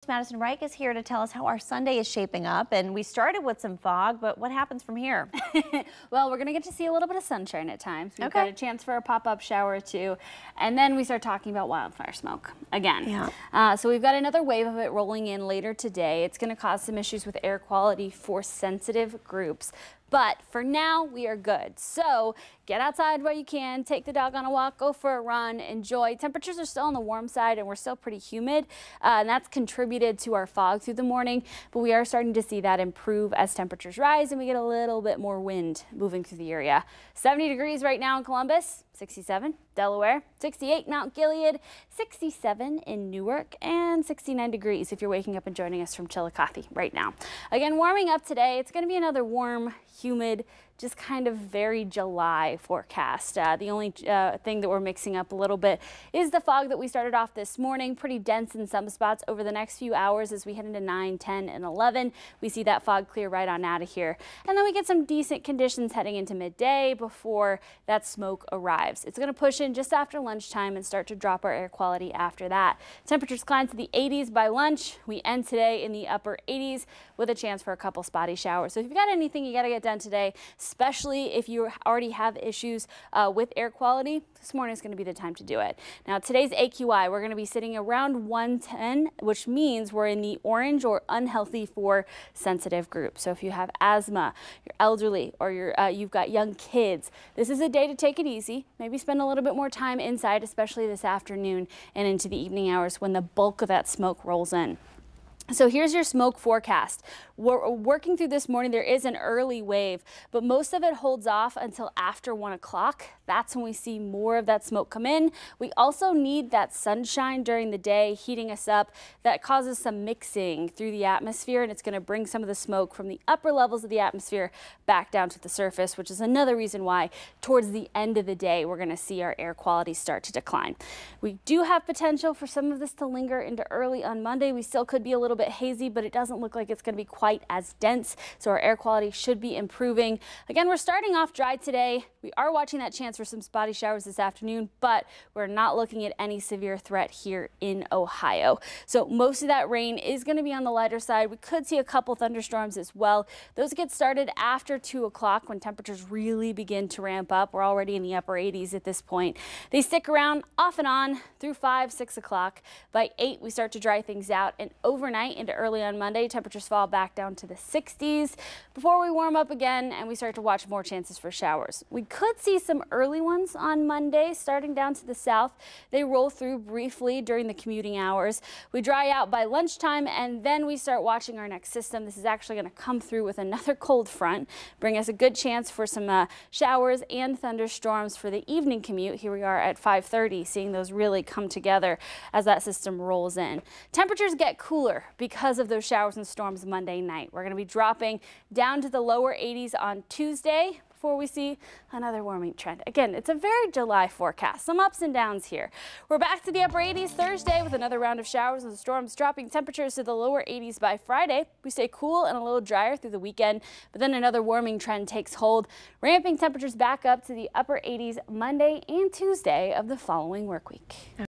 Madison Reich is here to tell us how our Sunday is shaping up, and we started with some fog, but what happens from here? Well, we're going to get to see a little bit of sunshine at times. We've Okay. got a chance for a pop-up shower or two, and then we start talking about wildfire smoke again. Yeah. So we've got another wave of it rolling in later today. It's going to cause some issues with air quality for sensitive groups. But for now, we are good. So get outside while you can, take the dog on a walk, go for a run, enjoy. Temperatures are still on the warm side and we're still pretty humid. And that's contributed to our fog through the morning. But we are starting to see that improve as temperatures rise and we get a little bit more wind moving through the area. 70 degrees right now in Columbus, 67 Delaware, 68 Mount Gilead, 67 in Newark, and 69 degrees if you're waking up and joining us from Chillicothe right now. Again, warming up today. It's going to be another warm, humid, just kind of very July forecast. The only thing that we're mixing up a little bit is the fog that we started off this morning. Pretty dense in some spots over the next few hours as we head into 9, 10, and 11. We see that fog clear right on out of here. And then we get some decent conditions heading into midday before that smoke arrives. It's going to push in just after lunchtime and start to drop our air quality after that. Temperatures climb to the 80s by lunch. We end today in the upper 80s with a chance for a couple spotty showers. So if you've got anything you got to get done today, especially if you already have issues with air quality, this morning is going to be the time to do it. Now today's AQI, we're going to be sitting around 110, which means we're in the orange or unhealthy for sensitive groups. So if you have asthma, you're elderly, or you've got young kids, this is a day to take it easy. Maybe spend a little bit more time inside, especially this afternoon and into the evening hours when the bulk of that smoke rolls in. So here's your smoke forecast. We're working through this morning. There is an early wave, but most of it holds off until after 1 o'clock. That's when we see more of that smoke come in. We also need that sunshine during the day heating us up. That causes some mixing through the atmosphere, and it's going to bring some of the smoke from the upper levels of the atmosphere back down to the surface, which is another reason why towards the end of the day we're going to see our air quality start to decline. We do have potential for some of this to linger into early on Monday. We still could be a little bit hazy, but it doesn't look like it's going to be quite as dense, so our air quality should be improving. Again, we're starting off dry today. We are watching that chance for some spotty showers this afternoon, but we're not looking at any severe threat here in Ohio. So most of that rain is going to be on the lighter side. We could see a couple thunderstorms as well. Those get started after 2 o'clock when temperatures really begin to ramp up. We're already in the upper 80s at this point. They stick around off and on through 5, 6 o'clock. By 8, we start to dry things out, and overnight into early on Monday, temperatures fall back down to the 60s before we warm up again and we start to watch more chances for showers. We could see some early ones on Monday starting down to the south. They roll through briefly during the commuting hours. We dry out by lunchtime and then we start watching our next system. This is actually going to come through with another cold front, bring us a good chance for some showers and thunderstorms for the evening commute. Here we are at 5:30, seeing those really come together as that system rolls in. Temperatures get cooler because of those showers and storms Monday night. We're going to be dropping down to the lower 80s on Tuesday before we see another warming trend. Again, it's a very July forecast, some ups and downs here. We're back to the upper 80s Thursday with another round of showers and storms, dropping temperatures to the lower 80s by Friday. We stay cool and a little drier through the weekend, but then another warming trend takes hold, ramping temperatures back up to the upper 80s Monday and Tuesday of the following work week.